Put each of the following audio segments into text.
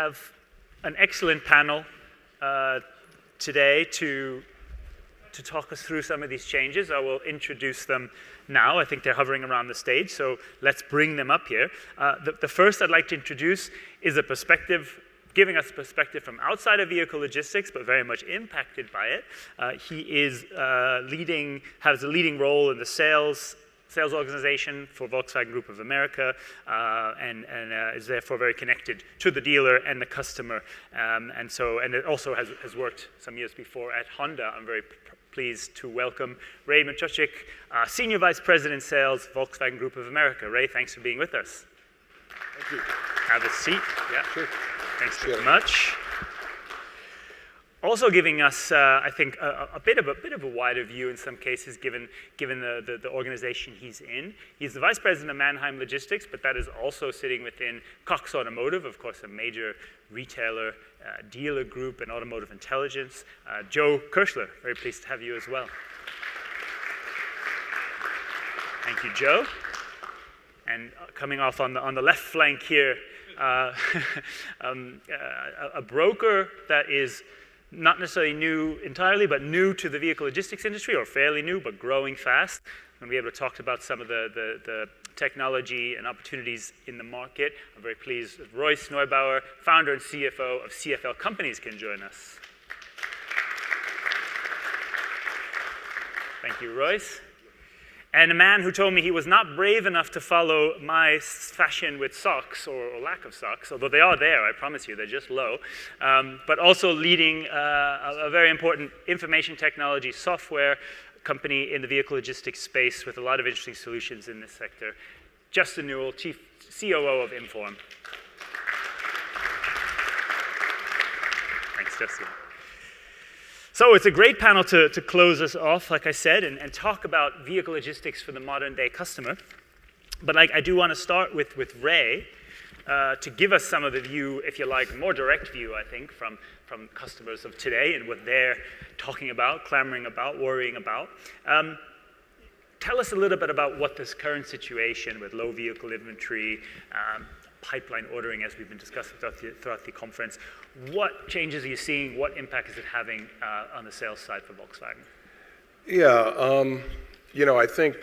have an excellent panel today to talk us through some of these changes. I will introduce them now. I think they're hovering around the stage, so let's bring them up here. The first I'd like to introduce is a perspective, giving us a perspective from outside of vehicle logistics, but very much impacted by it. He is has a leading role in the sales organization for Volkswagen Group of America, and is therefore very connected to the dealer and the customer. And it also has worked some years before at Honda. I'm very pleased to welcome Ray Maciosic, Senior Vice President Sales, Volkswagen Group of America. Ray, thanks for being with us. Thank you. Have a seat. Yeah. Sure. Thanks very much. Also giving us, I think, a bit of a wider view in some cases, given the organization he's in. He's the Vice President of Mannheim Logistics, but that is also sitting within Cox Automotive, of course, a major retailer, dealer group, and automotive intelligence. Joe Kirschler, very pleased to have you as well. Thank you, Joe. And coming off on the left flank here, a broker that is not necessarily new entirely, but new to the vehicle logistics industry, or fairly new, but growing fast. We'll be able to talk about some of the technology and opportunities in the market. I'm very pleased that Royce Neubauer, founder and CFO of SFL Companies, can join us. Thank you, Royce. And a man who told me he was not brave enough to follow my fashion with socks, or lack of socks, although they are there, I promise you, they're just low, but also leading a very important information technology software company in the vehicle logistics space with a lot of interesting solutions in this sector. Justin Newell, Chief COO of Inform. Thanks, Justin. So it's a great panel to close us off, like I said, and talk about vehicle logistics for the modern day customer. But I do want to start with Ray to give us some of the view, if you like, more direct view, I think, from customers of today and what they're talking about, clamoring about, worrying about. Tell us a little bit about what this current situation with low vehicle inventory, pipeline ordering, as we've been discussing throughout the conference. What changes are you seeing? What impact is it having on the sales side for Volkswagen? Yeah, I think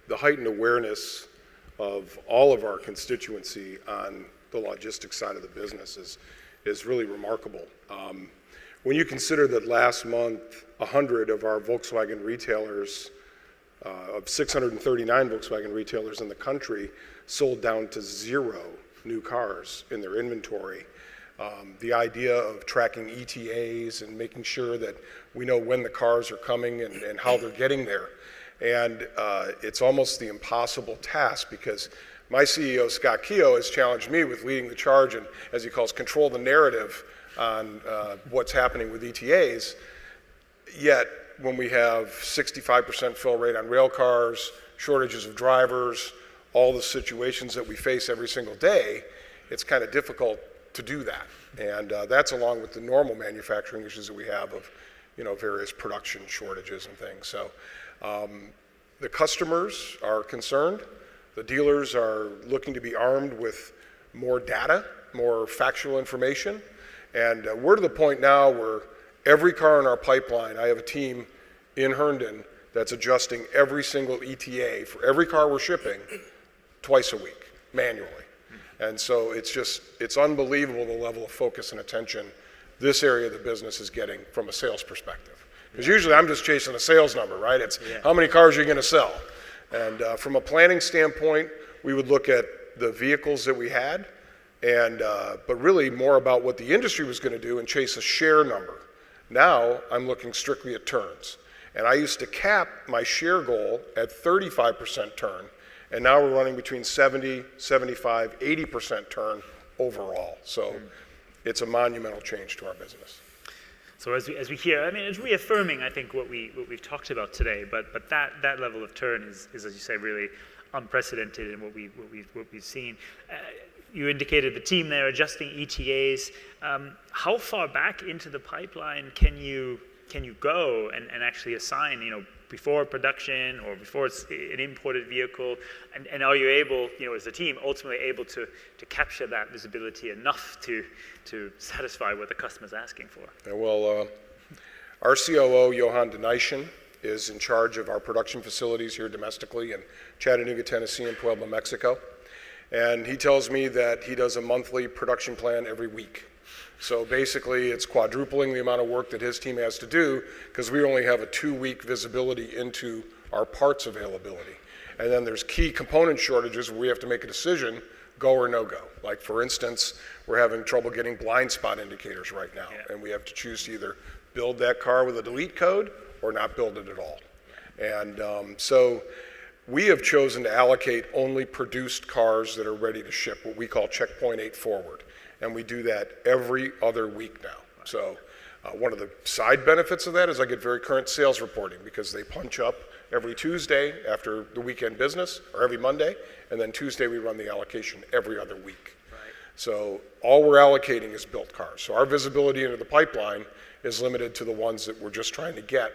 the heightened awareness of all of our constituency on the logistics side of the business is really remarkable. When you consider that last month, 100 of our Volkswagen retailers, of 639 Volkswagen retailers in the country, sold down to 0 new cars in their inventory. The idea of tracking ETAs and making sure that we know when the cars are coming and how they're getting there. And it's almost the impossible task, because my CEO, Scott Keogh, has challenged me with leading the charge and, as he calls, control the narrative on what's happening with ETAs. Yet, when we have 65% fill rate on rail cars, shortages of drivers, all the situations that we face every single day, it's kind of difficult to do that. And that's along with the normal manufacturing issues that we have of, various production shortages and things. So the customers are concerned. The dealers are looking to be armed with more data, more factual information. And we're to the point now where every car in our pipeline, I have a team in Herndon that's adjusting every single ETA for every car we're shipping twice a week, manually. And so it's unbelievable the level of focus and attention this area of the business is getting from a sales perspective. Because usually I'm just chasing a sales number, right? It's how many cars are you going to sell? And from a planning standpoint, we would look at the vehicles that we had, and but really more about what the industry was going to do and chase a share number. Now I'm looking strictly at turns. And I used to cap my share goal at 35% turn. And now we're running between 70, 75, 80% turn overall. So it's a monumental change to our business. So as we hear, I mean, it's reaffirming, I think, what we've talked about today. But that level of turn is, as you say, really unprecedented in what we've seen. You indicated the team there adjusting ETAs. How far back into the pipeline can you can you go and actually assign, before production or before it's an imported vehicle, and are you able, as a team, ultimately able to capture that visibility enough to satisfy what the customer's asking for? Yeah, well, our COO, Johan Denishin, is in charge of our production facilities here domestically in Chattanooga, Tennessee, and Puebla, Mexico. And he tells me that he does a monthly production plan every week. So basically, it's quadrupling the amount of work that his team has to do because we only have a 2-week visibility into our parts availability. And then there's key component shortages where we have to make a decision, go or no go. Like for instance, we're having trouble getting blind spot indicators right now. Yeah. And we have to choose to either build that car with a delete code or not build it at all. And so we have chosen to allocate only produced cars that are ready to ship, what we call checkpoint 8 forward. And we do that every other week now. So one of the side benefits of that is I get very current sales reporting because they punch up every Tuesday after the weekend business, or every Monday, and then Tuesday we run the allocation every other week. Right. So all we're allocating is built cars. So our visibility into the pipeline is limited to the ones that we're just trying to get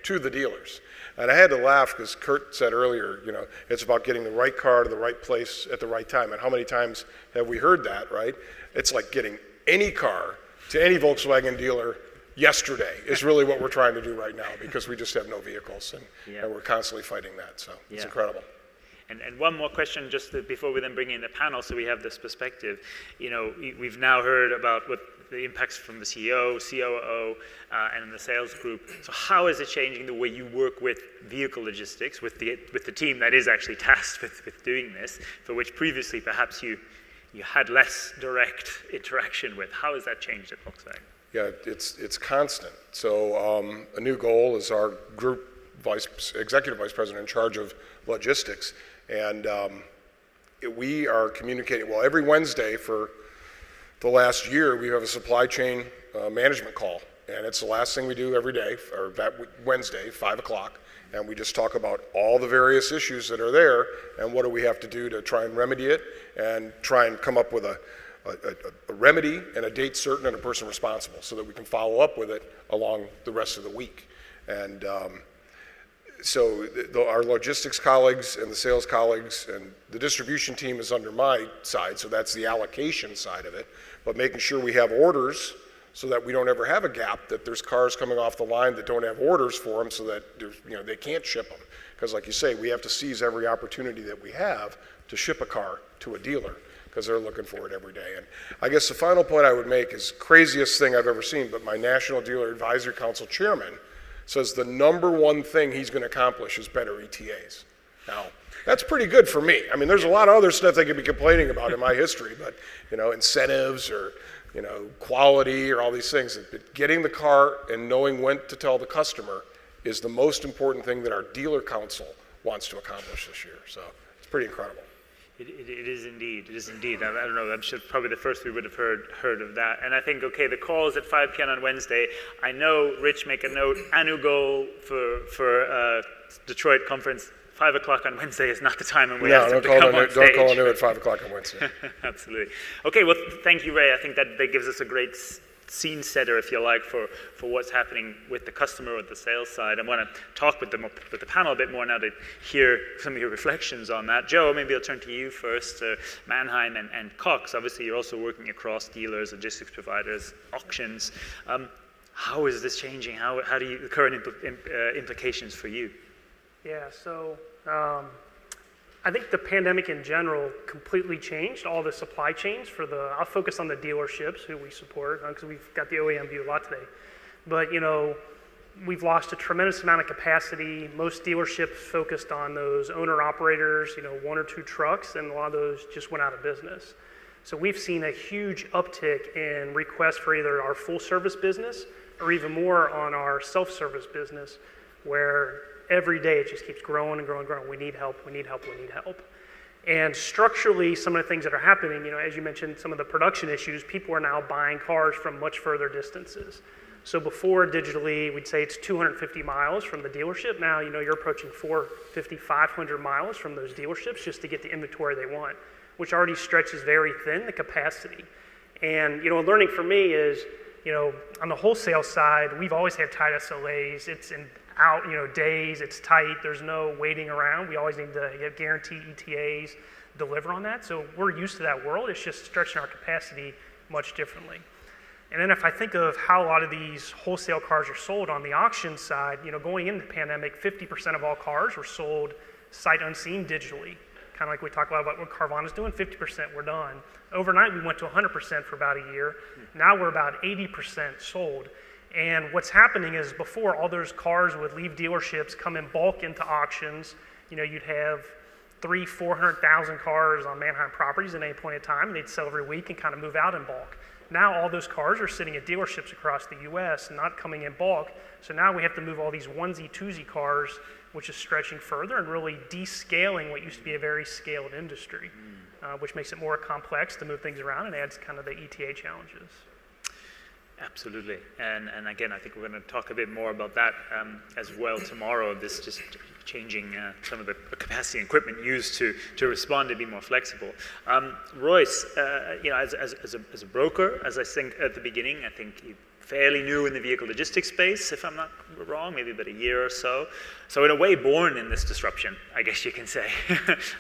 to the dealers. And I had to laugh because Kurt said earlier, it's about getting the right car to the right place at the right time. And how many times have we heard that, right? It's like getting any car to any Volkswagen dealer yesterday is really what we're trying to do right now because we just have no vehicles and we're constantly fighting that. So it's incredible. And one more question just before we then bring in the panel so we have this perspective. We've now heard about what the impacts from the CEO, COO, and the sales group. So how is it changing the way you work with vehicle logistics, with the team that is actually tasked with doing this, for which previously perhaps you had less direct interaction with? How has that changed at Volkswagen? Yeah, it's constant. So a new goal is our group executive vice president in charge of logistics, and we are communicating, well, every Wednesday for the last year, we have a supply chain management call, and it's the last thing we do every day, or that Wednesday, 5 o'clock, and we just talk about all the various issues that are there, and what do we have to do to try and remedy it, and try and come up with a remedy and a date certain and a person responsible, so that we can follow up with it along the rest of the week. And so our logistics colleagues and the sales colleagues and the distribution team is under my side, so that's the allocation side of it, but making sure we have orders so that we don't ever have a gap, that there's cars coming off the line that don't have orders for them so that they can't ship them. Because like you say, we have to seize every opportunity that we have to ship a car to a dealer because they're looking for it every day. And I guess the final point I would make is craziest thing I've ever seen, but my National Dealer Advisory Council chairman says the number one thing he's going to accomplish is better ETAs. Now, that's pretty good for me. I mean, there's a lot of other stuff they could be complaining about in my history, but incentives or quality or all these things. But getting the car and knowing when to tell the customer is the most important thing that our dealer council wants to accomplish this year. So it's pretty incredible. It is indeed. It is indeed. I don't know. I'm sure probably the first we would have heard of that. And I think, okay, the call is at 5 p.m. on Wednesday. I know, Rich, make a note. Annual goal for Detroit conference. 5 o'clock on Wednesday is not the time when we ask them to come on stage. Don't call anew at 5 o'clock on Wednesday. Absolutely. Okay. Well, thank you, Ray. I think that gives us a great scene setter, if you like, for what's happening with the customer or the sales side. I want to talk with the panel a bit more now to hear some of your reflections on that. Joe, maybe I'll turn to you first. Mannheim and Cox, obviously you're also working across dealers, logistics providers, auctions. How is this changing? How do you, the current implications for you? Yeah, so I think the pandemic in general completely changed all the supply chains I'll focus on the dealerships who we support because we've got the OEM view a lot today. But, we've lost a tremendous amount of capacity. Most dealerships focused on those owner-operators, 1 or 2 trucks, and a lot of those just went out of business. So we've seen a huge uptick in requests for either our full-service business or even more on our self-service business, where every day it just keeps growing and growing and growing. We need help, we need help, we need help. And structurally, some of the things that are happening, as you mentioned, some of the production issues, people are now buying cars from much further distances. So before digitally, we'd say it's 250 miles from the dealership. Now, you're approaching 450, 500 miles from those dealerships just to get the inventory they want, which already stretches very thin, the capacity. And, a learning for me is, on the wholesale side, we've always had tight SLAs. It's in out, days, it's tight, there's no waiting around. We always need to get guarantee ETAs, deliver on that. So we're used to that world. It's just stretching our capacity much differently. And then if I think of how a lot of these wholesale cars are sold on the auction side, going into the pandemic, 50% of all cars were sold sight unseen digitally. Kind of like we talked about what Carvana's doing, 50% were done. Overnight, we went to 100% for about a year. Now we're about 80% sold. And what's happening is before, all those cars would leave dealerships, come in bulk into auctions. You'd have 400,000 cars on Manheim properties at any point in time, and they'd sell every week and kind of move out in bulk. Now all those cars are sitting at dealerships across the US, not coming in bulk. So now we have to move all these onesie, twosie cars, which is stretching further and really descaling what used to be a very scaled industry, which makes it more complex to move things around and adds kind of the ETA challenges. Absolutely, and again, I think we're going to talk a bit more about that as well tomorrow. This just changing some of the capacity and equipment used to respond and be more flexible. Royce, as a broker, as I think at the beginning, I think you're fairly new in the vehicle logistics space, if I'm not wrong, maybe about a year or so. So in a way, born in this disruption, I guess you can say,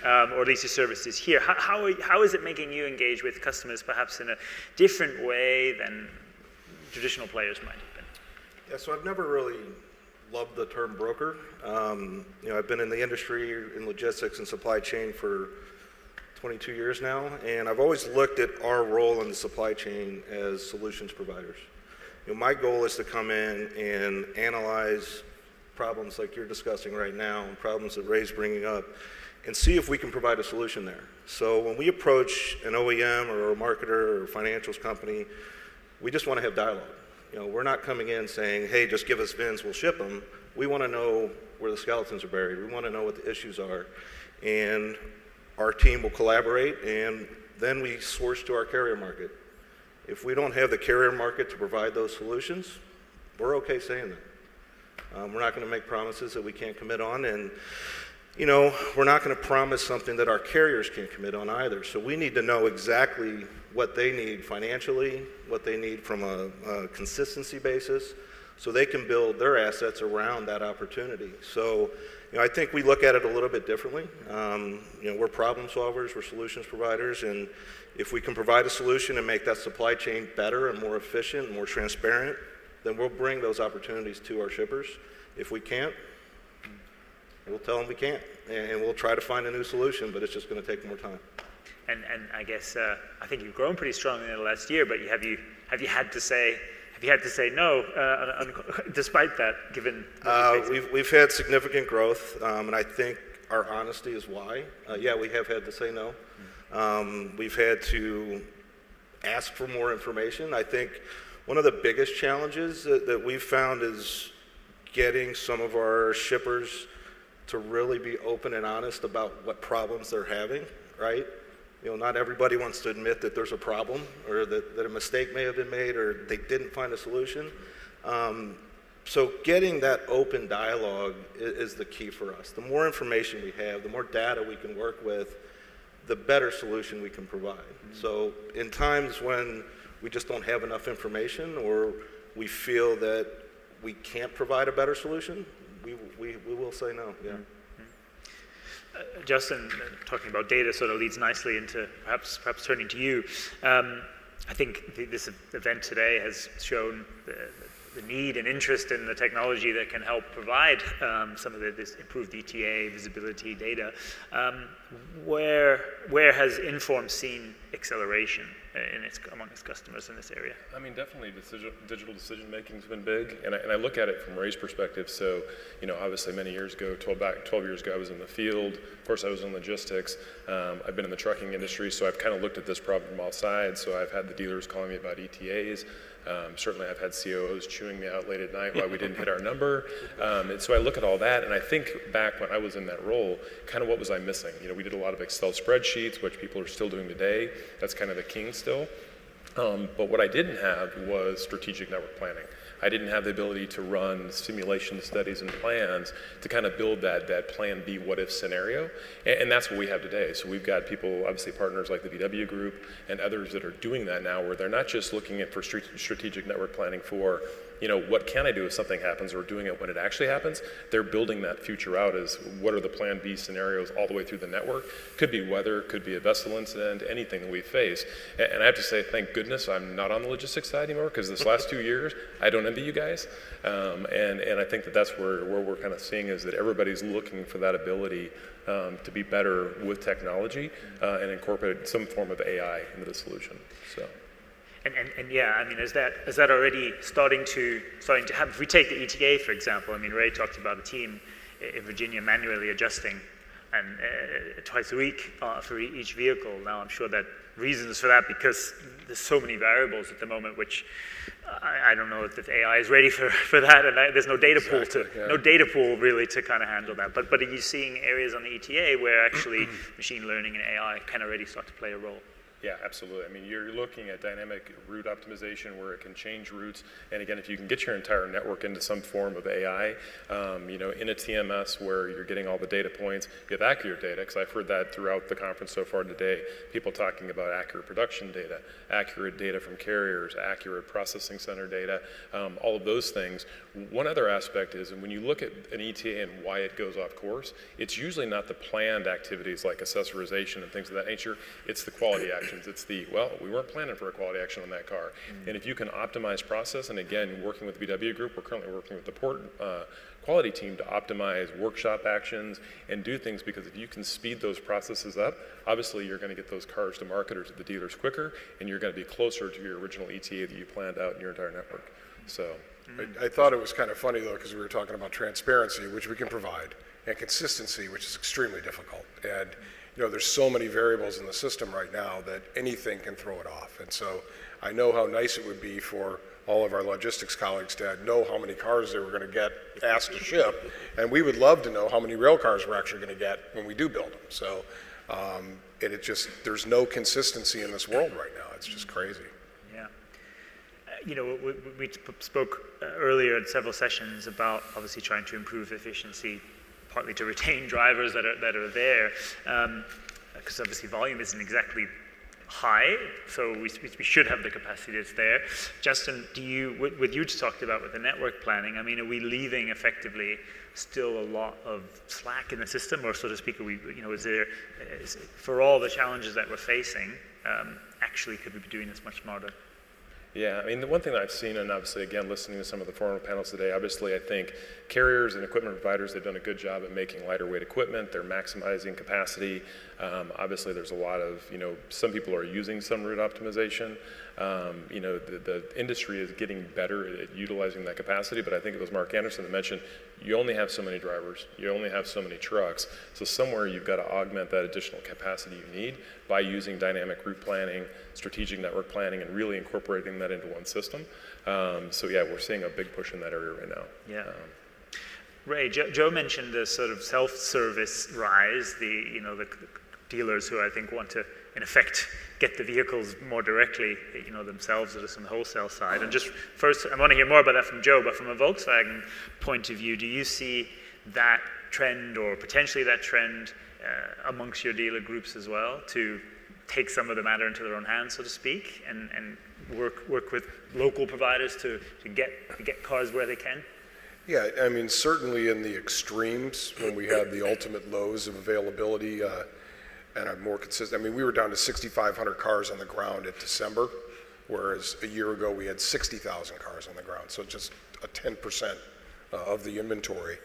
or at least your service is here. How is it making you engage with customers perhaps in a different way than traditional players might have been? Yeah, so I've never really loved the term broker. I've been in the industry in logistics and supply chain for 22 years now, and I've always looked at our role in the supply chain as solutions providers. My goal is to come in and analyze problems like you're discussing right now, and problems that Ray's bringing up, and see if we can provide a solution there. So when we approach an OEM or a marketer or a financials company, we just want to have dialogue. We're not coming in saying, hey, just give us VINs, we'll ship them. We want to know where the skeletons are buried. We want to know what the issues are. And our team will collaborate, and then we source to our carrier market. If we don't have the carrier market to provide those solutions, we're okay saying that. We're not going to make promises that we can't commit on, and we're not going to promise something that our carriers can't commit on either. So we need to know exactly what they need financially, what they need from a consistency basis, so they can build their assets around that opportunity. So I think we look at it a little bit differently. We're problem solvers, we're solutions providers, and if we can provide a solution and make that supply chain better and more efficient and more transparent, then we'll bring those opportunities to our shippers. If we can't, we'll tell them we can't, and we'll try to find a new solution, but it's just going to take more time. And I guess I think you've grown pretty strongly in the last year, but have you had to say no despite that, given we've had significant growth, and I think our honesty is why. We have had to say no. We've had to ask for more information. I think one of the biggest challenges that we've found is getting some of our shippers to really be open and honest about what problems they're having, right? Not everybody wants to admit that there's a problem, or that a mistake may have been made, or they didn't find a solution. So getting that open dialogue is the key for us. The more information we have, the more data we can work with, the better solution we can provide. So in times when we just don't have enough information, or we feel that we can't provide a better solution, we will say no, yeah. Justin, talking about data sort of leads nicely into perhaps turning to you. I think this event today has shown the need and interest in the technology that can help provide some of this improved ETA, visibility, data. Where has Inform seen acceleration among its customers in this area? I mean, definitely digital decision making has been big, and I look at it from Ray's perspective. So, obviously many years ago, 12 years ago, I was in the field. Of course, I was in logistics. I've been in the trucking industry, so I've kind of looked at this problem from all sides. So I've had the dealers calling me about ETAs. Certainly I've had COOs chewing me out late at night why we didn't hit our number. And so I look at all that, and I think back when I was in that role, kind of what was I missing? We did a lot of Excel spreadsheets, which people are still doing today. That's kind of the king still. But what I didn't have was strategic network planning. I didn't have the ability to run simulation studies and plans to kind of build that plan B what if scenario. And that's what we have today. So we've got people, obviously partners like the VW Group and others that are doing that now, where they're not just looking at for strategic network planning for, what can I do if something happens, or doing it when it actually happens. They're building that future out as what are the plan B scenarios all the way through the network. Could be weather, could be a vessel incident, anything that we face. And I have to say, thank goodness I'm not on the logistics side anymore, because this last 2 years, I don't envy you guys. And I think that's where we're kind of seeing is that everybody's looking for that ability to be better with technology and incorporate some form of AI into the solution. So. And yeah, I mean, is that already starting to happen? If we take the ETA, for example, I mean, Ray talked about a team in Virginia manually adjusting and twice a week for each vehicle. Now, I'm sure that reasons for that because there's so many variables at the moment, which I don't know if the AI is ready for that, and there's no data pool no data pool really to kind of handle that. But are you seeing areas on the ETA where actually machine learning and AI can already start to play a role? Yeah, absolutely. I mean, you're looking at dynamic route optimization where it can change routes. And again, if you can get your entire network into some form of AI, in a TMS where you're getting all the data points, you have accurate data, because I've heard that throughout the conference so far today, people talking about accurate production data, accurate data from carriers, accurate processing center data, all of those things. One other aspect is, and when you look at an ETA and why it goes off course, it's usually not the planned activities like accessorization and things of that nature, it's the quality actions. It's we weren't planning for a quality action on that car. And if you can optimize process, and again, working with the VW Group, we're currently working with the port quality team to optimize workshop actions and do things, because if you can speed those processes up, obviously you're going to get those cars to market or to the dealers quicker, and you're going to be closer to your original ETA that you planned out in your entire network. So. I thought it was kind of funny, though, because we were talking about transparency, which we can provide, and consistency, which is extremely difficult. And there's so many variables in the system right now that anything can throw it off. And so I know how nice it would be for all of our logistics colleagues to know how many cars they were going to get asked to ship. And we would love to know how many rail cars we're actually going to get when we do build them. So there's no consistency in this world right now. It's just crazy. Yeah. We spoke earlier in several sessions about obviously trying to improve efficiency, partly to retain drivers that are there, because obviously volume isn't exactly high, so we should have the capacity that's there. Justin, with you talked about with the network planning, I mean, are we leaving effectively still a lot of slack in the system, or so to speak, for all the challenges that we're facing, actually could we be doing this much smarter? Yeah, I mean, the one thing that I've seen, and obviously, again, listening to some of the forum panels today, obviously, I think carriers and equipment providers, they've done a good job at making lighter weight equipment. They're maximizing capacity. Obviously, there's a lot of, some people are using some route optimization. The industry is getting better at utilizing that capacity, but I think it was Mark Anderson that mentioned, you only have so many drivers, you only have so many trucks, so somewhere you've got to augment that additional capacity you need by using dynamic route planning, strategic network planning, and really incorporating that into one system. So yeah, we're seeing a big push in that area right now. Yeah. Ray, Joe mentioned the sort of self-service rise, the dealers who I think want to, in effect, get the vehicles more directly, themselves, or some wholesale side. And just first, I want to hear more about that from Joe, but from a Volkswagen point of view, do you see that trend, or potentially that trend, amongst your dealer groups as well, to take some of the matter into their own hands, so to speak, and work with local providers to get cars where they can? Yeah, I mean, certainly in the extremes, when we had the ultimate lows of availability, and a more consistent, I mean, we were down to 6,500 cars on the ground in December, whereas a year ago we had 60,000 cars on the ground, so just a 10% of the inventory.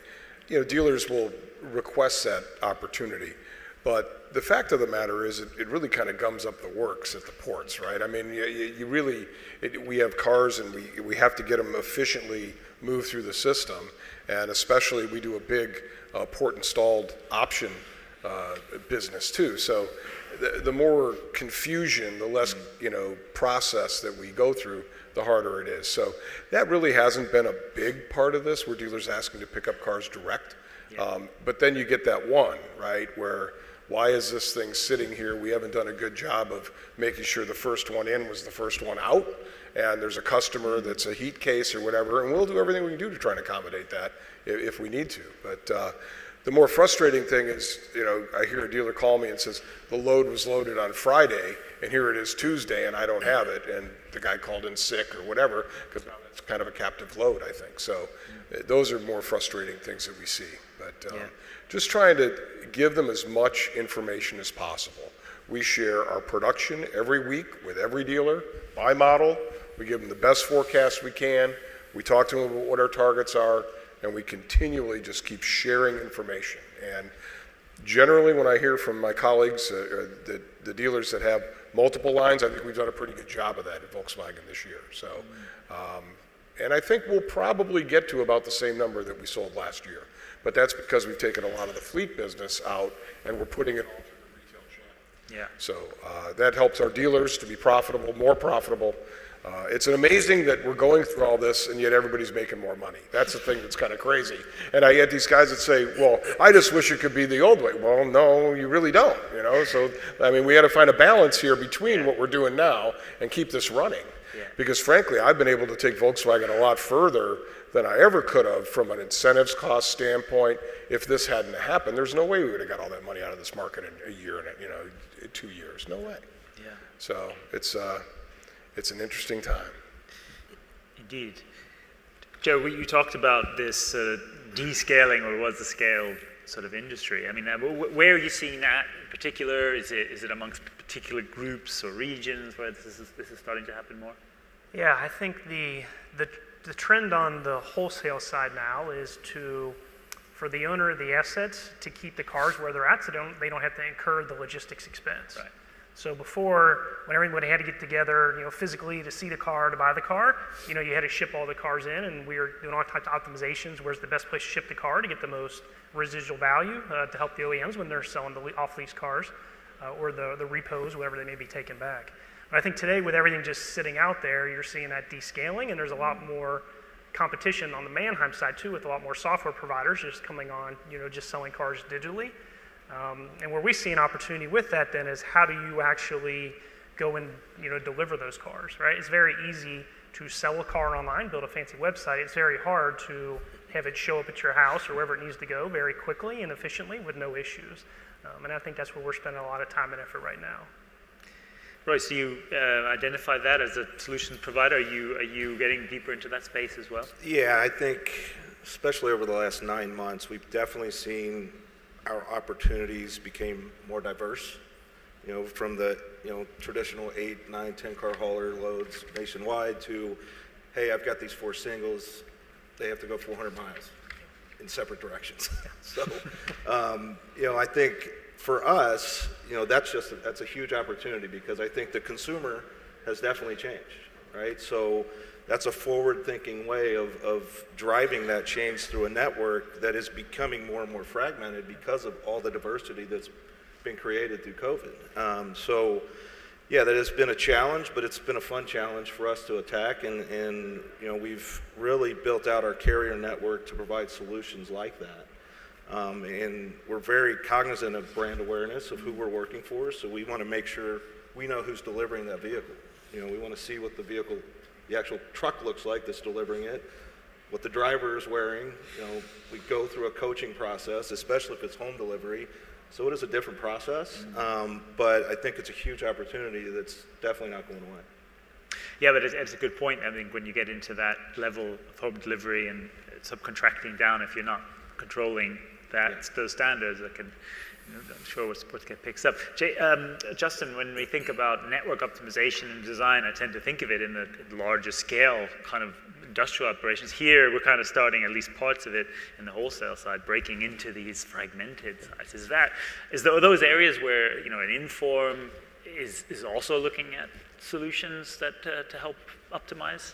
Dealers will request that opportunity, but the fact of the matter is it really kind of gums up the works at the ports, right? I mean, we have cars and we have to get them efficiently moved through the system, and especially we do a big port installed option business too. So the more confusion, the less process that we go through, the harder it is. So that really hasn't been a big part of this, where dealers asking to pick up cars direct. Yeah. But then you get that one, right, where why is this thing sitting here? We haven't done a good job of making sure the first one in was the first one out. and there's a customer that's a heat case or whatever, and we'll do everything we can do to try and accommodate that if we need to. But the more frustrating thing is, I hear a dealer call me and says, the load was loaded on Friday, and here it is Tuesday, and I don't have it, and the guy called in sick or whatever, because now that's kind of a captive load, I think. So those are more frustrating things that we see. But just trying to give them as much information as possible. We share our production every week with every dealer by model. We give them the best forecast we can. We talk to them about what our targets are, and we continually just keep sharing information. And generally, when I hear from my colleagues, the dealers that have multiple lines, I think we've done a pretty good job of that at Volkswagen this year. So, and I think we'll probably get to about the same number that we sold last year. But that's because we've taken a lot of the fleet business out, and we're putting it all through the retail channel. Yeah. So that helps our dealers to be profitable, more profitable. It's amazing that we're going through all this and yet everybody's making more money. That's the thing that's kind of crazy. And I get these guys that say, well, I just wish it could be the old way. Well, no, you really don't, So, I mean, we got to find a balance here between what we're doing now and keep this running. Yeah. Because frankly, I've been able to take Volkswagen a lot further than I ever could have from an incentives cost standpoint. If this hadn't happened, there's no way we would have got all that money out of this market in a year and 2 years. No way. Yeah. So it's an interesting time. Indeed. Joe, you talked about this descaling, or was the scale sort of industry. I mean, where are you seeing that in particular? Is it amongst particular groups or regions where this is starting to happen more? Yeah, I think the trend on the wholesale side now is for the owner of the assets to keep the cars where they're at, so they don't have to incur the logistics expense. Right. So before, when everybody had to get together, physically to see the car, to buy the car, you had to ship all the cars in, and we were doing all types of optimizations. Where's the best place to ship the car to get the most residual value to help the OEMs when they're selling the off-lease cars or the repos, whatever they may be taking back. But I think today, with everything just sitting out there, you're seeing that descaling, and there's a lot more competition on the Manheim side too, with a lot more software providers just coming on, just selling cars digitally. And where we see an opportunity with that then is how do you actually go and deliver those cars, right? It's very easy to sell a car online, build a fancy website. It's very hard to have it show up at your house or wherever it needs to go very quickly and efficiently with no issues. And I think that's where we're spending a lot of time and effort right now. Royce, do you identify that as a solutions provider? Are you getting deeper into that space as well? Yeah, I think especially over the last 9 months, we've definitely seen our opportunities became more diverse, from the, traditional 8, 9, 10 car hauler loads nationwide to, hey, I've got these 4 singles, they have to go 400 miles in separate directions. So, I think for us, that's a huge opportunity because I think the consumer has definitely changed, right? So that's a forward-thinking way of driving that change through a network that is becoming more and more fragmented because of all the diversity that's been created through COVID. So, yeah, that has been a challenge, but it's been a fun challenge for us to attack, and we've really built out our carrier network to provide solutions like that. And we're very cognizant of brand awareness of who we're working for, so we want to make sure we know who's delivering that vehicle. We want to see what the actual truck looks like that's delivering it, what the driver is wearing. We go through a coaching process, especially if it's home delivery. So it is a different process, but I think it's a huge opportunity that's definitely not going away. Yeah, but it's a good point. I think when you get into that level of home delivery and subcontracting down, if you're not controlling those standards, that can, I'm sure what get picks up. Justin, when we think about network optimization and design, I tend to think of it in the larger scale kind of industrial operations. Here, we're kind of starting at least parts of it in the wholesale side, breaking into these fragmented sides. Are those areas where an Inform is also looking at solutions that to help optimize?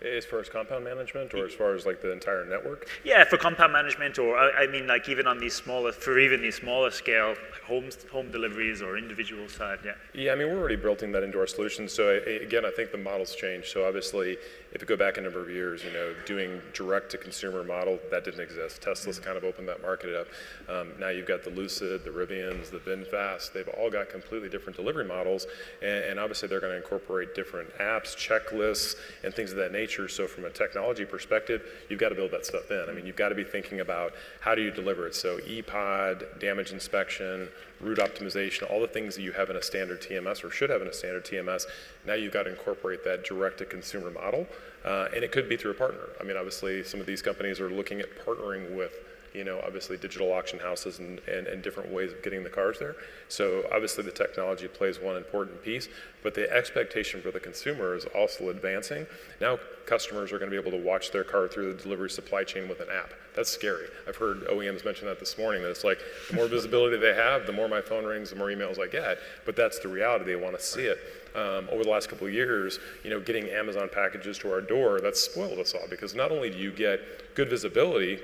As far as compound management, or as far as like the entire network? Yeah, for compound management, or I mean, like even on these smaller scale, like home deliveries or individual side. Yeah. Yeah, I mean, we're already building that into our solutions. So again, I think the model's changed. So obviously, if you go back a number of years, doing direct-to-consumer model, that didn't exist. Tesla's kind of opened that market up. Now you've got the Lucid, the Rivians, the VinFast. They've all got completely different delivery models, and obviously they're going to incorporate different apps, checklists, and things of that nature. So from a technology perspective, you've got to build that stuff in. I mean, you've got to be thinking about how do you deliver it. So ePod, damage inspection, route optimization, all the things that you have in a standard TMS or should have in a standard TMS, now you've got to incorporate that direct-to-consumer model, and it could be through a partner. I mean, obviously, some of these companies are looking at partnering with, obviously digital auction houses and different ways of getting the cars there. So obviously the technology plays one important piece, but the expectation for the consumer is also advancing. Now customers are going to be able to watch their car through the delivery supply chain with an app. That's scary. I've heard OEMs mention that this morning, that it's like the more visibility they have, the more my phone rings, the more emails I get, but that's the reality. They want to see it. Over the last couple of years, getting Amazon packages to our door, that's spoiled us all, because not only do you get good visibility,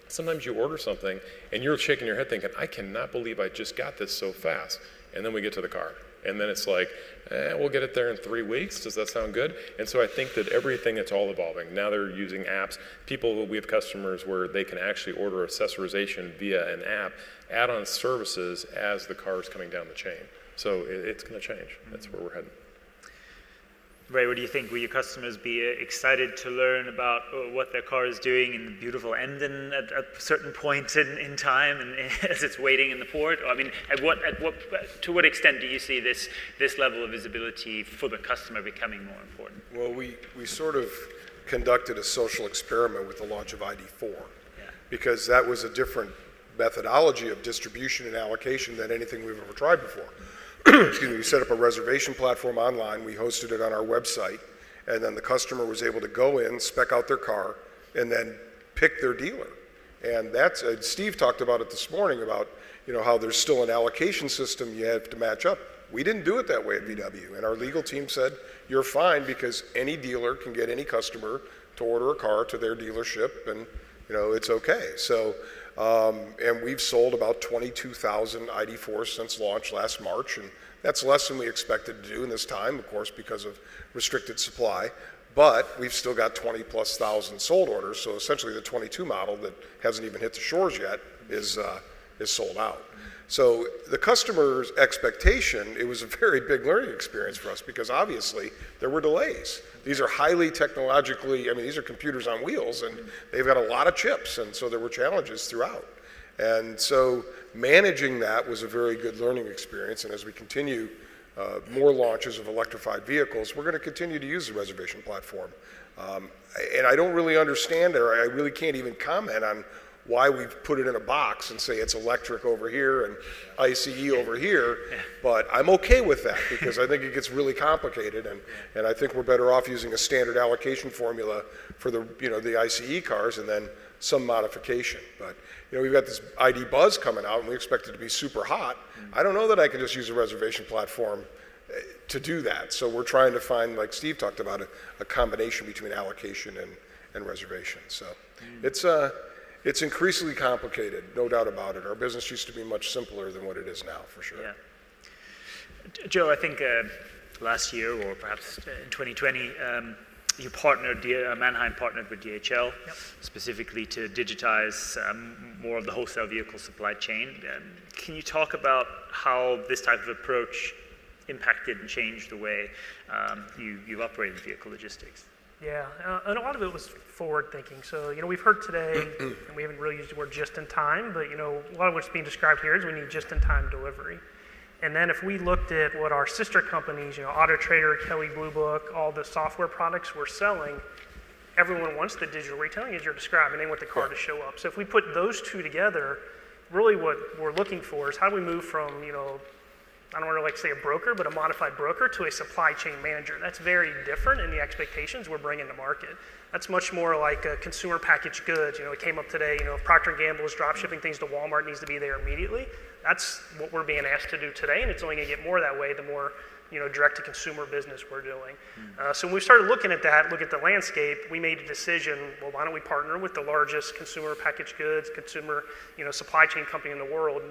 sometimes you order something and you're shaking your head thinking, I cannot believe I just got this so fast. And then we get to the car. And then it's like, we'll get it there in 3 weeks. Does that sound good? And so I think that everything, it's all evolving. Now they're using apps. We have customers where they can actually order accessorization via an app, add-on services as the car is coming down the chain. So it's going to change. That's where we're heading. Ray, what do you think? Will your customers be excited to learn about what their car is doing in the beautiful Emden at a certain point in time, and as it's waiting in the port? I mean, to what extent do you see this level of visibility for the customer becoming more important? Well, we sort of conducted a social experiment with the launch of ID4, because that was a different methodology of distribution and allocation than anything we've ever tried before. Excuse me, we set up a reservation platform online, we hosted it on our website, and then the customer was able to go in, spec out their car, and then pick their dealer. And that's, Steve talked about it this morning about, how there's still an allocation system you have to match up. We didn't do it that way at VW, and our legal team said, you're fine, because any dealer can get any customer to order a car to their dealership, and it's okay. So, and we've sold about 22,000 ID4s since launch last March, and that's less than we expected to do in this time, of course, because of restricted supply. But we've still got 20+ thousand sold orders, so essentially the 22 model that hasn't even hit the shores yet is sold out. So the customer's expectation, it was a very big learning experience for us, because obviously there were delays. These are highly technologically, these are computers on wheels, and they've got a lot of chips, and so there were challenges throughout. And so managing that was a very good learning experience, and as we continue more launches of electrified vehicles, we're going to continue to use the reservation platform. And I don't really understand, or I really can't even comment on why we've put it in a box and say it's electric over here and ICE over here, but I'm okay with that, because I think it gets really complicated, and I think we're better off using a standard allocation formula for the ICE cars and then some modification. But we've got this ID Buzz coming out, and we expect it to be super hot. I don't know that I can just use a reservation platform to do that. So we're trying to find, like Steve talked about, a combination between allocation and reservation. So it's increasingly complicated, no doubt about it. Our business used to be much simpler than what it is now, for sure. Yeah. Joe, I think last year, or perhaps in 2020, Manheim partnered with DHL, specifically to digitize more of the wholesale vehicle supply chain. Can you talk about how this type of approach impacted and changed the way you've operated vehicle logistics? Yeah, and a lot of it was forward thinking. So, we've heard today, and we haven't really used the word just in time, but, a lot of what's being described here is we need just in time delivery. And then if we looked at what our sister companies, Auto Trader, Kelley Blue Book, all the software products we're selling, everyone wants the digital retailing as you're describing. They want the car to show up. So if we put those two together, really what we're looking for is how do we move from, I don't want to say a broker, but a modified broker to a supply chain manager. That's very different in the expectations we're bringing to market. That's much more like consumer packaged goods. It came up today, if Procter & Gamble is drop shipping things to Walmart, it needs to be there immediately. That's what we're being asked to do today, and it's only going to get more that way the more direct to consumer business we're doing. So when we started looking at that, look at the landscape, we made a decision, well, why don't we partner with the largest consumer packaged goods, consumer supply chain company in the world,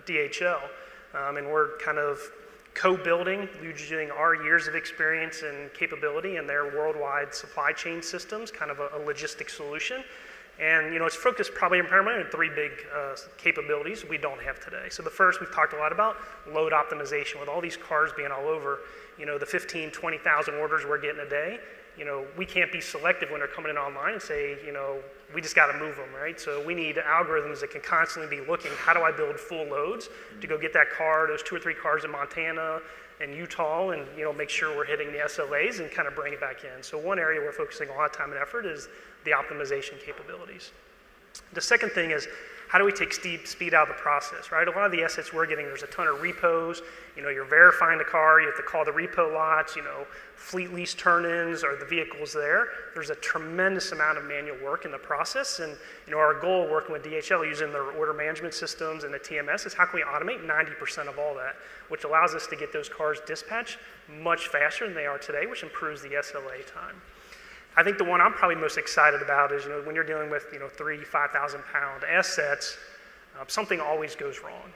DHL. And we're kind of co-building using our years of experience and capability and their worldwide supply chain systems, kind of a logistic solution. And it's focused probably primarily on three big capabilities we don't have today. So the first we've talked a lot about, load optimization. With all these cars being all over, the 15, 20,000 orders we're getting a day, we can't be selective when they're coming in online and say, we just got to move them, right? So we need algorithms that can constantly be looking, how do I build full loads to go get that car, those 2 or 3 cars in Montana and Utah, and make sure we're hitting the SLAs and kind of bring it back in. So one area we're focusing a lot of time and effort is the optimization capabilities. The second thing is, how do we take speed out of the process, right? A lot of the assets we're getting, there's a ton of repos. You're verifying the car, you have to call the repo lots, fleet lease turn-ins, are the vehicles there? There's a tremendous amount of manual work in the process, and our goal working with DHL using their order management systems and the TMS is how can we automate 90% of all that, which allows us to get those cars dispatched much faster than they are today, which improves the SLA time. I think the one I'm probably most excited about is, when you're dealing with, 3,000 to 5,000 pound assets, something always goes wrong,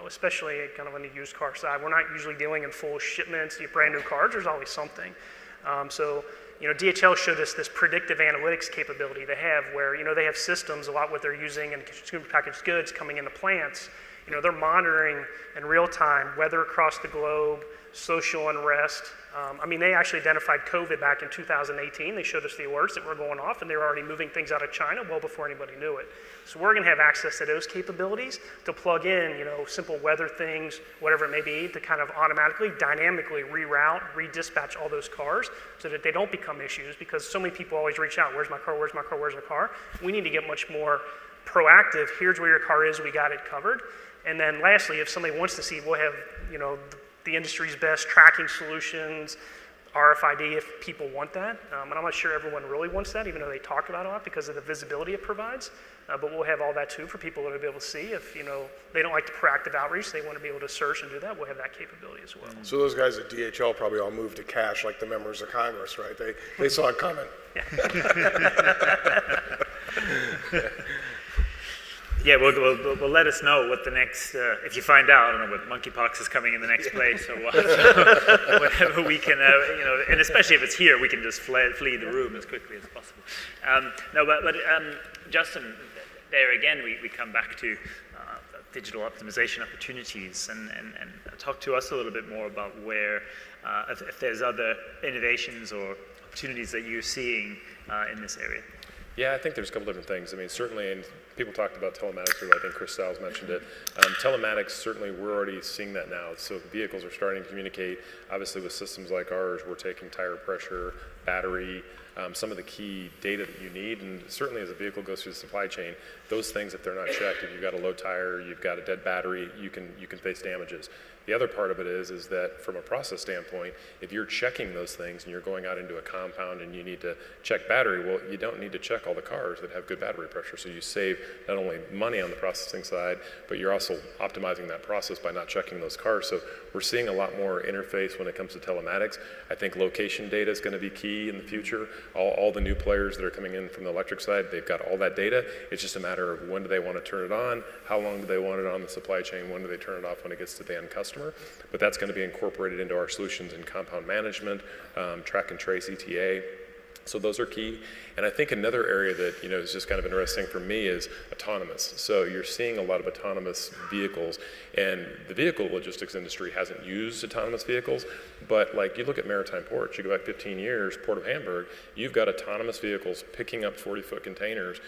especially kind of on the used car side. We're not usually dealing in full shipments, brand new cars, there's always something. So DHL showed us this predictive analytics capability they have where, they have systems, a lot what they're using in consumer packaged goods coming into plants. They're monitoring in real time weather across the globe, social unrest. They actually identified COVID back in 2018. They showed us the alerts that were going off, and they were already moving things out of China well before anybody knew it. So we're going to have access to those capabilities to plug in, simple weather things, whatever it may be, to kind of automatically, dynamically reroute, redispatch all those cars so that they don't become issues, because so many people always reach out, where's my car, where's my car, where's my car? We need to get much more proactive. Here's where your car is, we got it covered. And then lastly, if somebody wants to see, we'll have, the industry's best tracking solutions, RFID if people want that. And I'm not sure everyone really wants that, even though they talk about it a lot because of the visibility it provides. But we'll have all that too for people to be able to see. If they don't like the proactive outreach, they want to be able to search and do that, we'll have that capability as well. So those guys at DHL probably all moved to cash like the members of Congress, right? They saw it coming. Yeah, well, let us know what the next, if you find out, I don't know, what monkeypox is coming in the next place or what, whatever we can, and especially if it's here, we can just flee the room as quickly as possible. But Justin, there again, we come back to digital optimization opportunities and talk to us a little bit more about where, if there's other innovations or opportunities that you're seeing in this area. Yeah, I think there's a couple different things. Certainly, and people talked about telematics, or I think Chris Stiles mentioned it. Telematics, certainly we're already seeing that now. So vehicles are starting to communicate. Obviously with systems like ours, we're taking tire pressure, battery, some of the key data that you need. And certainly as a vehicle goes through the supply chain, those things, if they're not checked, if you've got a low tire, you've got a dead battery, you can face damages. The other part of it is that from a process standpoint, if you're checking those things and you're going out into a compound and you need to check battery, well, you don't need to check all the cars that have good battery pressure. So you save not only money on the processing side, but you're also optimizing that process by not checking those cars. So we're seeing a lot more interface when it comes to telematics. I think location data is going to be key in the future. All the new players that are coming in from the electric side, they've got all that data. It's just a matter of when do they want to turn it on, how long do they want it on the supply chain, when do they turn it off when it gets to the end customer. But that's going to be incorporated into our solutions in compound management, track and trace, ETA. So those are key. And I think another area that is just kind of interesting for me is autonomous. So you're seeing a lot of autonomous vehicles, and the vehicle logistics industry hasn't used autonomous vehicles, but like you look at maritime ports, you go back 15 years, Port of Hamburg, you've got autonomous vehicles picking up 40-foot containers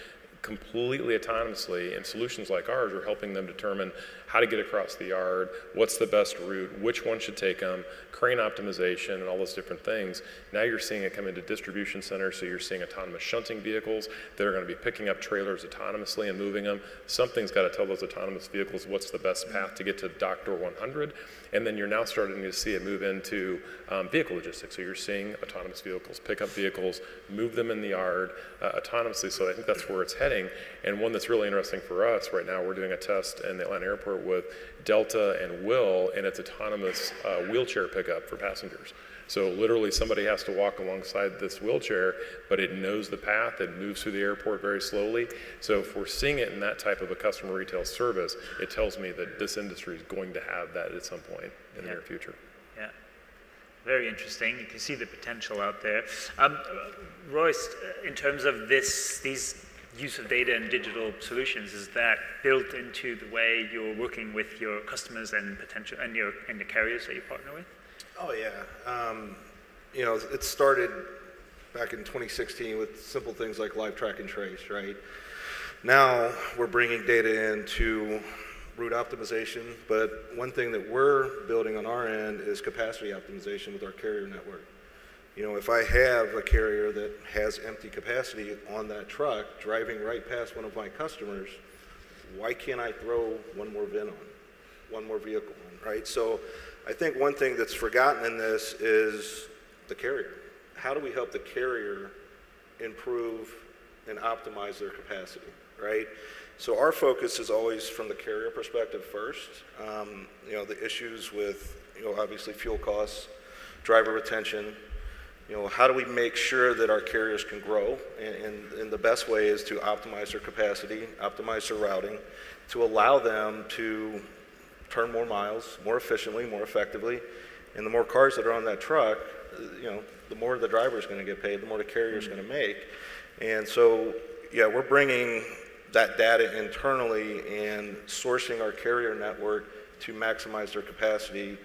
completely autonomously, and solutions like ours are helping them determine how to get across the yard, what's the best route, which one should take them, crane optimization, and all those different things. Now you're seeing it come into distribution centers, so you're seeing autonomous shunting vehicles that are going to be picking up trailers autonomously and moving them. Something's got to tell those autonomous vehicles what's the best path to get to dock door 100, and then you're now starting to see it move into vehicle logistics. So you're seeing autonomous vehicles pick up vehicles, move them in the yard autonomously, so I think that's where it's heading. And one that's really interesting for us right now, we're doing a test in the Atlanta airport with Delta and Will, and it's autonomous wheelchair pickup for passengers. So literally somebody has to walk alongside this wheelchair, but it knows the path, it moves through the airport very slowly. So if we're seeing it in that type of a customer retail service, it tells me that this industry is going to have that at some point in the near future. Very interesting. You can see the potential out there. Royce, in terms of these use of data and digital solutions, is that built into the way you're working with your customers and the carriers that you partner with? Oh yeah. It started back in 2016 with simple things like live track and trace, right? Now we're bringing data into route optimization, but one thing that we're building on our end is capacity optimization with our carrier network. If I have a carrier that has empty capacity on that truck driving right past one of my customers, why can't I throw one more VIN on, one more vehicle on, right? So I think one thing that's forgotten in this is the carrier. How do we help the carrier improve and optimize their capacity, right? So our focus is always from the carrier perspective first. The issues with, obviously fuel costs, driver retention. How do we make sure that our carriers can grow? And the best way is to optimize their capacity, optimize their routing, to allow them to turn more miles, more efficiently, more effectively. And the more cars that are on that truck, the more the driver is going to get paid, the more the carrier is going to make. And so, we're bringing that data internally and sourcing our carrier network to maximize their capacity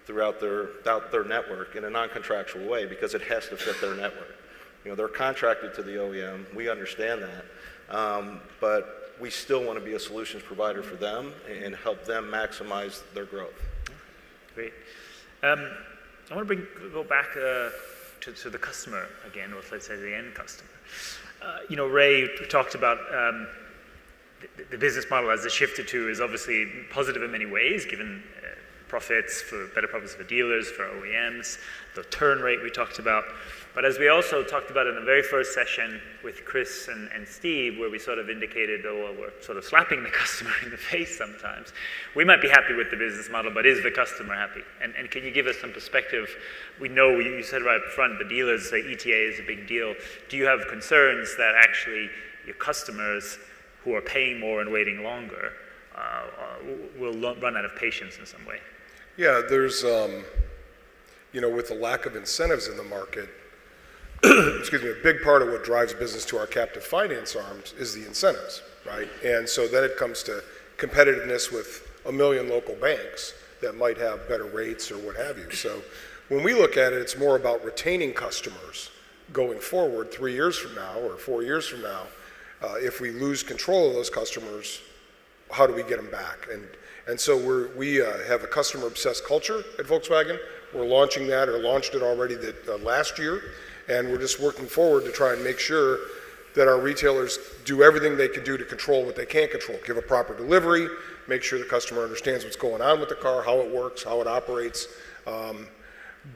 throughout their network in a non-contractual way, because it has to fit their network. They're contracted to the OEM. We understand that. But we still want to be a solutions provider for them and help them maximize their growth. Great. I want to go back to the customer again, or let's say the end customer. Ray talked about the business model as it shifted to is obviously positive in many ways, given better profits for dealers, for OEMs, the turn rate we talked about. But as we also talked about in the very first session with Chris and Steve, where we sort of indicated, we're sort of slapping the customer in the face sometimes. We might be happy with the business model, but is the customer happy? And can you give us some perspective? We know, you said right up front, the dealers, the ETA is a big deal. Do you have concerns that actually your customers who are paying more and waiting longer will run out of patience in some way? Yeah, there's, with the lack of incentives in the market, excuse me, a big part of what drives business to our captive finance arms is the incentives, right? And so then it comes to competitiveness with a million local banks that might have better rates or what have you. So when we look at it, it's more about retaining customers going forward 3 years from now or 4 years from now. If we lose control of those customers, how do we get them back? And so we have a customer-obsessed culture at Volkswagen. We're launching that, or launched it already last year, and we're just working forward to try and make sure that our retailers do everything they can do to control what they can't control. Give a proper delivery, make sure the customer understands what's going on with the car, how it works, how it operates.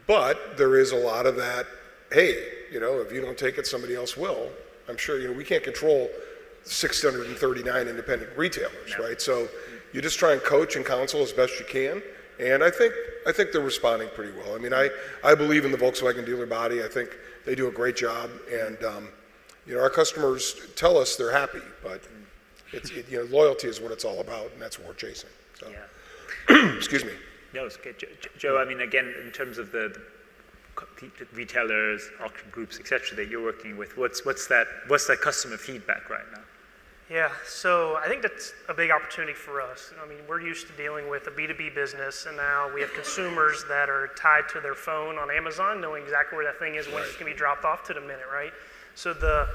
But there is a lot of that, hey, if you don't take it, somebody else will. I'm sure, we can't control 639 independent retailers, right? So you just try and coach and counsel as best you can. And I think they're responding pretty well. I mean, I believe in the Volkswagen dealer body. I think they do a great job. And, our customers tell us they're happy, but loyalty is what it's all about, and that's what we're chasing. So. Yeah. Excuse me. No, it's okay. Joe, I mean, again, in terms of the retailers, auction groups, et cetera, that you're working with, what's that customer feedback right now? Yeah, so I think that's a big opportunity for us. I mean, we're used to dealing with a B2B business, and now we have consumers that are tied to their phone on Amazon, knowing exactly where that thing is, when it's going to be dropped off to the minute, right? So the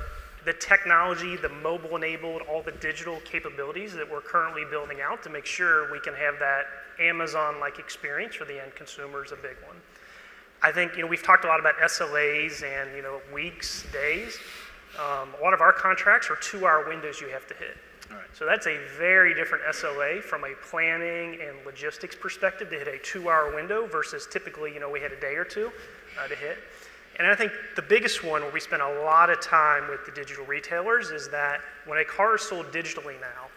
technology, the mobile-enabled, all the digital capabilities that we're currently building out to make sure we can have that Amazon-like experience for the end consumer is a big one. I think, we've talked a lot about SLAs and, weeks, days. A lot of our contracts are 2-hour windows you have to hit. All right. So that's a very different SLA from a planning and logistics perspective to hit a 2-hour window versus typically, we had a day or two to hit. And I think the biggest one where we spend a lot of time with the digital retailers is that when a car is sold digitally now,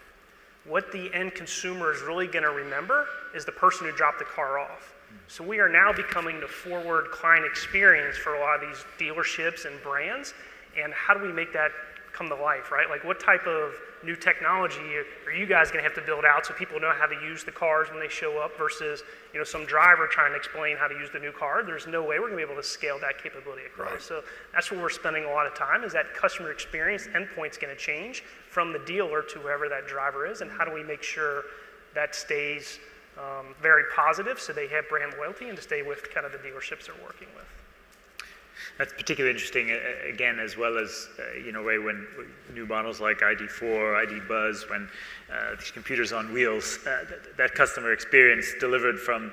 what the end consumer is really going to remember is the person who dropped the car off. So we are now becoming the forward client experience for a lot of these dealerships and brands. And how do we make that come to life, right? Like what type of new technology are you guys going to have to build out so people know how to use the cars when they show up versus, some driver trying to explain how to use the new car? There's no way we're going to be able to scale that capability across. Right. So that's where we're spending a lot of time, is that customer experience endpoint's going to change from the dealer to whoever that driver is, and how do we make sure that stays very positive so they have brand loyalty and to stay with kind of the dealerships they're working with. That's particularly interesting, again, as well as, Ray, when new models like ID4, ID Buzz, when these computers on wheels, that customer experience delivered from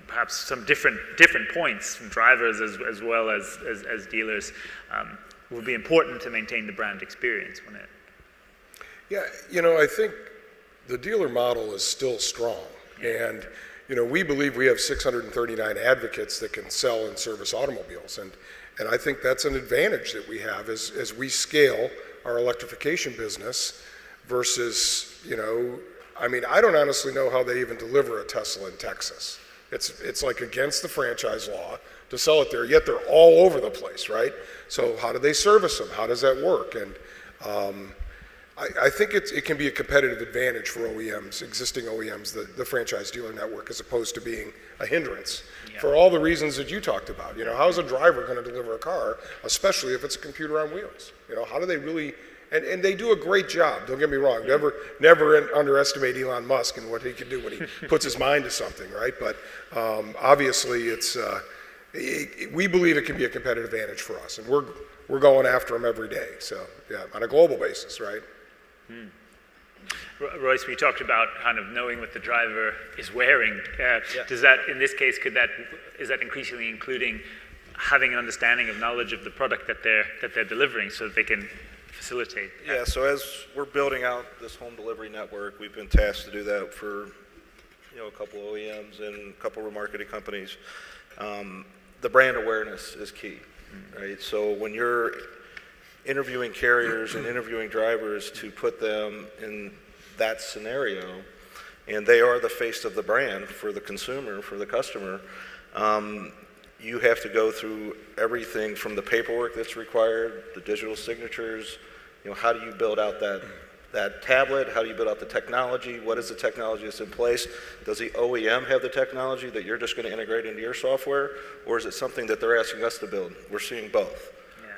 perhaps some different points from drivers as well as dealers will be important to maintain the brand experience, won't it? Yeah, I think the dealer model is still strong. And, we believe we have 639 advocates that can sell and service automobiles. And I think that's an advantage that we have as we scale our electrification business versus, I don't honestly know how they even deliver a Tesla in Texas. It's like against the franchise law to sell it there, yet they're all over the place, right? So how do they service them? How does that work? And I think it can be a competitive advantage for OEMs, existing OEMs, the franchise dealer network, as opposed to being a hindrance for all the reasons that you talked about. How's a driver going to deliver a car, especially if it's a computer on wheels? How do they really, and they do a great job, don't get me wrong. Never underestimate Elon Musk and what he can do when he puts his mind to something, right? But obviously we believe it can be a competitive advantage for us, and we're going after them every day. So on a global basis, right? Royce, we talked about kind of knowing what the driver is wearing. Does that, in this case, is that increasingly including having an understanding of knowledge of the product that they're delivering, so that they can facilitate that? Yeah. So as we're building out this home delivery network, we've been tasked to do that for a couple of OEMs and a couple of remarketing companies. The brand awareness is key, right? So when you're interviewing carriers and interviewing drivers to put them in that scenario, and they are the face of the brand for the consumer, for the customer, you have to go through everything from the paperwork that's required, the digital signatures, how do you build out that tablet, how do you build out the technology, what is the technology that's in place, does the OEM have the technology that you're just going to integrate into your software, or is it something that they're asking us to build? We're seeing both.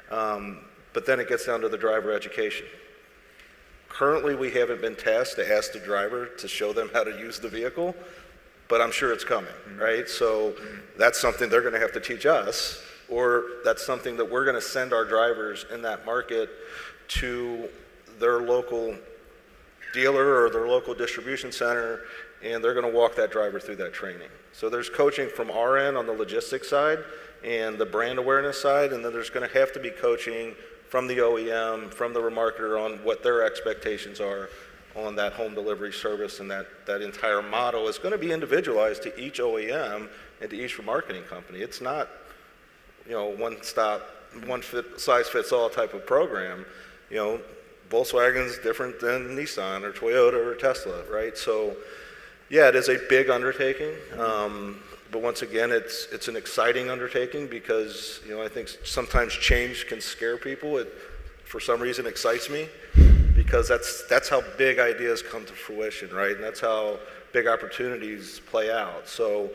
But then it gets down to the driver education. Currently, we haven't been tasked to ask the driver to show them how to use the vehicle, but I'm sure it's coming, right? So that's something they're going to have to teach us, or that's something that we're going to send our drivers in that market to their local dealer or their local distribution center, and they're going to walk that driver through that training. So there's coaching from our end on the logistics side and the brand awareness side, and then there's going to have to be coaching from the OEM, from the remarketer on what their expectations are on that home delivery service, and that entire model is going to be individualized to each OEM and to each remarketing company. It's not, one size fits all type of program. Volkswagen's different than Nissan or Toyota or Tesla, right? So, it is a big undertaking. But once again, it's an exciting undertaking because, I think sometimes change can scare people. It, for some reason, excites me because that's how big ideas come to fruition, right? And that's how big opportunities play out. So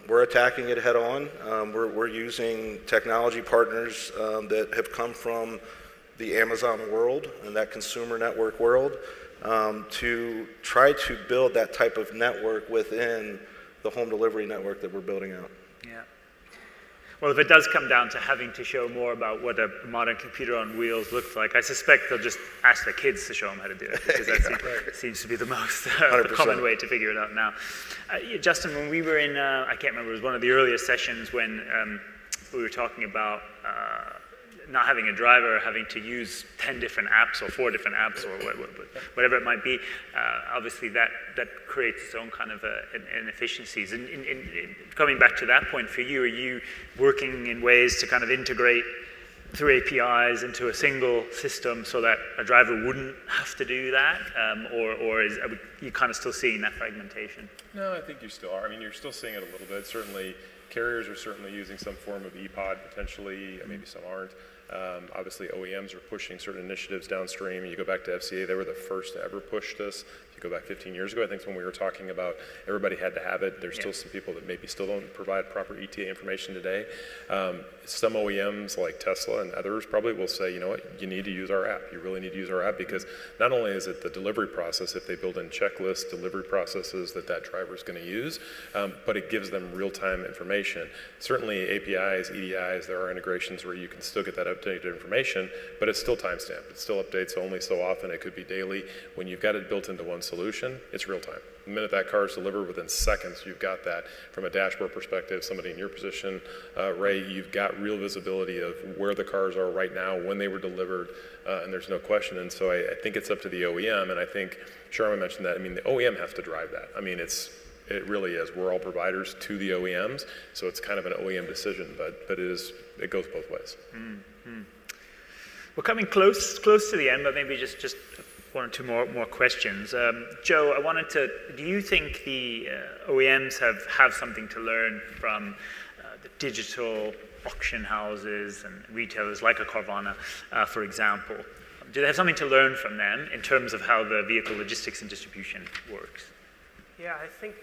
we're attacking it head on. We're using technology partners that have come from the Amazon world and that consumer network world to try to build that type of network within the home delivery network that we're building out. Yeah. Well, if it does come down to having to show more about what a modern computer on wheels looks like, I suspect they'll just ask their kids to show them how to do it, because that seems to be the most common way to figure it out now. Justin, when we were in, I can't remember, it was one of the earliest sessions when we were talking about not having a driver, having to use 10 different apps or 4 different apps or whatever it might be. Obviously that creates its own kind of inefficiencies. And coming back to that point for you, are you working in ways to kind of integrate through APIs into a single system so that a driver wouldn't have to do that? Or are you kind of still seeing that fragmentation? No, I think you still are. I mean, you're still seeing it a little bit. Certainly, carriers are certainly using some form of ePod potentially, maybe some aren't. Obviously, OEMs are pushing certain initiatives downstream. You go back to FCA, they were the first to ever push this. If you go back 15 years ago, I think when we were talking about everybody had to have it, there's still some people that maybe still don't provide proper ETA information today. Some OEMs like Tesla and others probably will say, you know what, you need to use our app. You really need to use our app because not only is it the delivery process, if they build in checklists, delivery processes that driver is going to use, but it gives them real-time information. Certainly APIs, ETAs, there are integrations where you can still get that updated information, but it's still timestamped. It still updates only so often. It could be daily. When you've got it built into one solution, it's real-time. The minute that car is delivered, within seconds, you've got that. From a dashboard perspective, somebody in your position, Ray, you've got real visibility of where the cars are right now, when they were delivered, and there's no question. And so I think it's up to the OEM, and I think Sharma mentioned that. I mean, the OEM has to drive that. I mean, it really is. We're all providers to the OEMs, so it's kind of an OEM decision, but it goes both ways. Mm-hmm. We're coming close to the end, but maybe just one or two more questions. Joe, do you think the OEMs have something to learn from the digital auction houses and retailers like a Carvana, for example? Do they have something to learn from them in terms of how the vehicle logistics and distribution works? Yeah, I think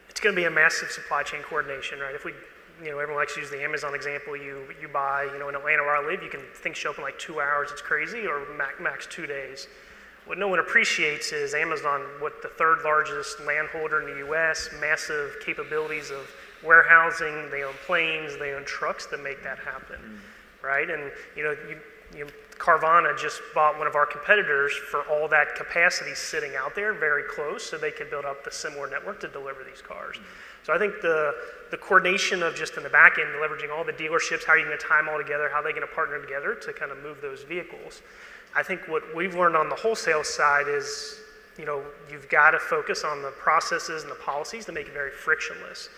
it's going to be a massive supply chain coordination, right? If we, everyone likes to use the Amazon example. You buy, in Atlanta where I live, you can things show up in like 2 hours. It's crazy, or max 2 days. What no one appreciates is Amazon, what the third largest landholder in the U.S., massive capabilities of warehousing. They own planes, they own trucks that make that happen, right? And Carvana just bought one of our competitors for all that capacity sitting out there very close so they could build up the similar network to deliver these cars. So I think the coordination of just in the back end, leveraging all the dealerships, how are you going to tie them all together, how are they going to partner together to kind of move those vehicles. I think what we've learned on the wholesale side is, you've got to focus on the processes and the policies to make it very frictionless.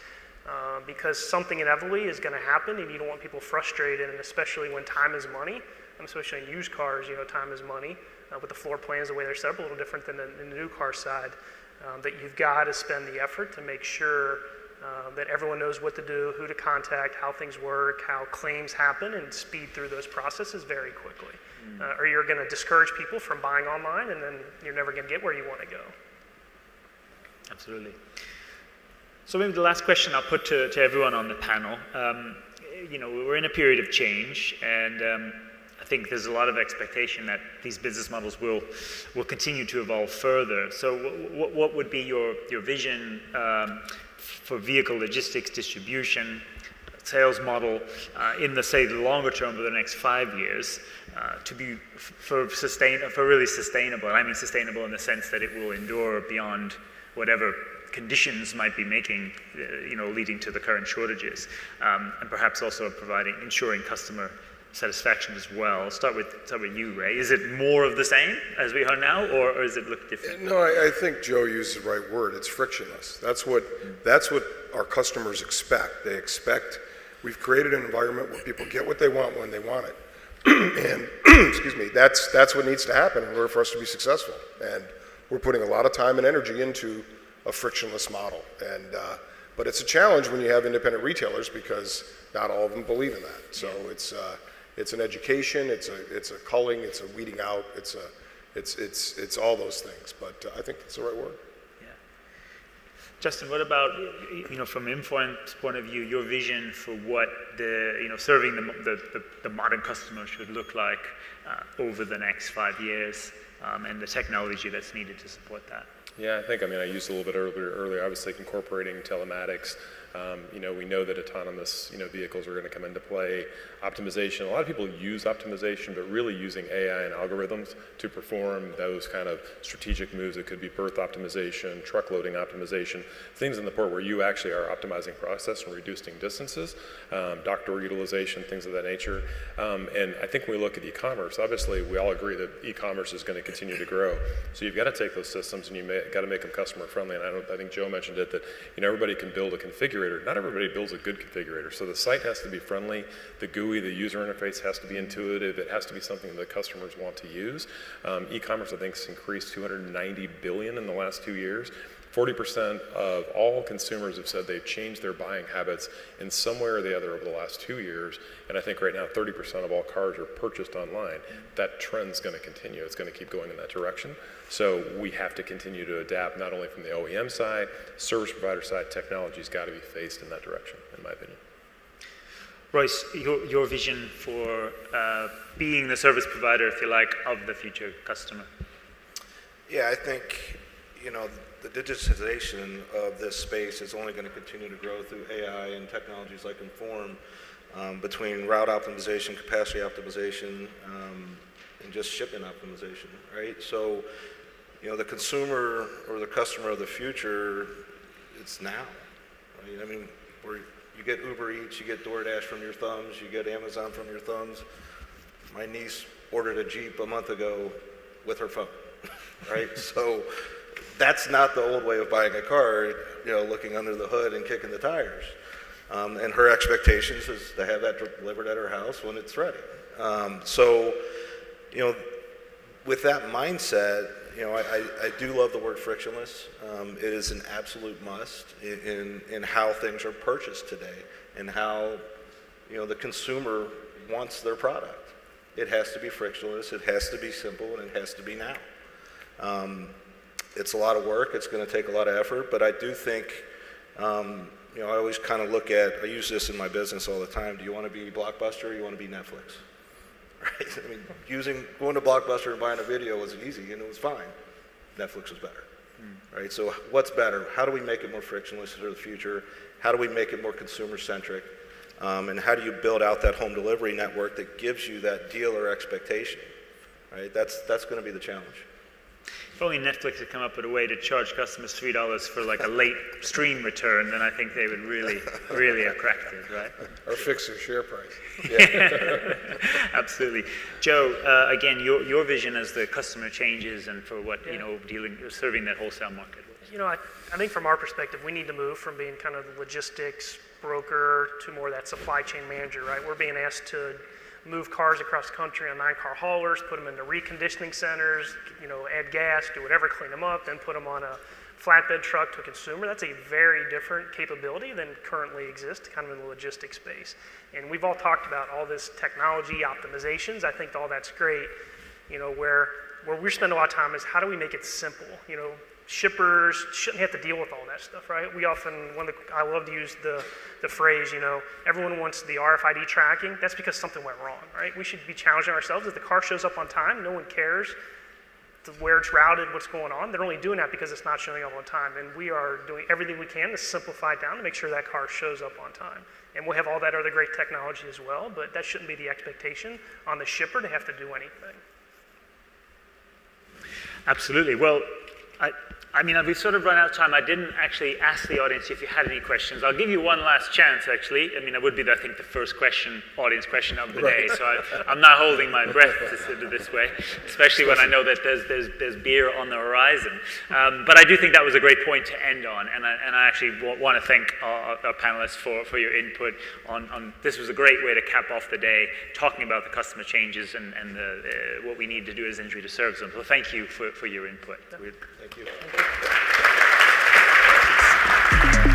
Because something inevitably is going to happen and you don't want people frustrated, and especially when time is money. Especially in used cars, time is money. With the floor plans, the way they're set up, a little different than in the new car side. That you've got to spend the effort to make sure that everyone knows what to do, who to contact, how things work, how claims happen, and speed through those processes very quickly. Or you're going to discourage people from buying online, and then you're never going to get where you want to go. Absolutely. So maybe the last question I'll put to everyone on the panel. We're in a period of change, and I think there's a lot of expectation that these business models will continue to evolve further. So what would be your vision for vehicle logistics distribution sales model in the longer term over the next 5 years to be for really sustainable? And I mean sustainable in the sense that it will endure beyond whatever conditions might be making, leading to the current shortages, and perhaps also ensuring customer satisfaction as well. I'll start with you, Ray. Is it more of the same as we are now, or does it look different? No, I think Joe used the right word. It's frictionless. That's what our customers expect. They expect we've created an environment where people get what they want when they want it, and excuse me, that's what needs to happen in order for us to be successful. And we're putting a lot of time and energy into a frictionless model. And but it's a challenge when you have independent retailers because not all of them believe in that. So it's an education, it's a culling, it's a weeding out, it's all those things. But I think it's the right word. Yeah. Justin, what about from Inform's point of view, your vision for what serving the modern customer should look like over the next 5 years, and the technology that's needed to support that? Yeah, I used a little bit earlier, obviously incorporating telematics. We know that autonomous, vehicles are going to come into play. Optimization, a lot of people use optimization, but really using AI and algorithms to perform those kind of strategic moves. It could be berth optimization, truck loading optimization, things in the port where you actually are optimizing process and reducing distances, dock door utilization, things of that nature. And I think when we look at e-commerce, obviously we all agree that e-commerce is going to continue to grow. So you've got to take those systems and got to make them customer friendly. And I think Joe mentioned it, that everybody can build a configurator. Not everybody builds a good configurator. So the site has to be friendly. The GUI, the user interface has to be intuitive. It has to be something that customers want to use. E-commerce, I think, has increased $290 billion in the last 2 years. 40% of all consumers have said they've changed their buying habits in some way or the other over the last 2 years. And I think right now 30% of all cars are purchased online. That trend's going to continue. It's going to keep going in that direction. So we have to continue to adapt, not only from the OEM side, service provider side. Technology's got to be faced in that direction, in my opinion. Royce, your vision for being the service provider, if you like, of the future customer. Yeah, I think, the digitization of this space is only going to continue to grow through AI and technologies like Inform, between route optimization, capacity optimization, and just shipment optimization, right? So, the consumer or the customer of the future, it's now, right? I mean, you get Uber Eats, you get DoorDash from your thumbs, you get Amazon from your thumbs. My niece ordered a Jeep a month ago with her phone, right? So that's not the old way of buying a car, looking under the hood and kicking the tires. And her expectations is to have that delivered at her house when it's ready. So, with that mindset, I do love the word frictionless. It is an absolute must in how things are purchased today and how, the consumer wants their product. It has to be frictionless, it has to be simple, and it has to be now. It's a lot of work, it's going to take a lot of effort, but I do think, I always kind of look at, I use this in my business all the time, do you want to be Blockbuster or you want to be Netflix? Right? I mean, going to Blockbuster and buying a video was easy and it was fine. Netflix was better, right? So what's better? How do we make it more frictionless for the future? How do we make it more consumer-centric? And how do you build out that home delivery network that gives you that dealer expectation, right? That's going to be the challenge. If only Netflix had come up with a way to charge customers $3 for like a late stream return, then I think they would really have cracked it, right? Or fix their share price. Yeah. Absolutely. Joe, again, your vision as the customer changes and for what, serving that wholesale market. I think from our perspective, we need to move from being kind of the logistics broker to more that supply chain manager, right? We're being asked to move cars across the country on 9-car haulers, put them into reconditioning centers, add gas, do whatever, clean them up, then put them on a flatbed truck to a consumer. That's a very different capability than currently exists kind of in the logistics space. And we've all talked about all this technology optimizations. I think all that's great. Where we spend a lot of time is how do we make it simple? Shippers shouldn't have to deal with all that stuff, right? We often, I love to use the phrase, everyone wants the RFID tracking. That's because something went wrong, right? We should be challenging ourselves. If the car shows up on time, no one cares where it's routed, what's going on. They're only doing that because it's not showing up on time. And we are doing everything we can to simplify it down to make sure that car shows up on time. And we'll have all that other great technology as well, but that shouldn't be the expectation on the shipper to have to do anything. Absolutely. Well, we've sort of run out of time. I didn't actually ask the audience if you had any questions. I'll give you one last chance, actually. It would be, I think, the first audience question of the day. So I'm not holding my breath to sit it this way, especially when I know that there's beer on the horizon. But I do think that was a great point to end on. And I actually want to thank our panelists for your input on this. Was a great way to cap off the day, talking about the customer changes and what we need to do as industry to serve them. So thank you for your input. Thank you. Thank you.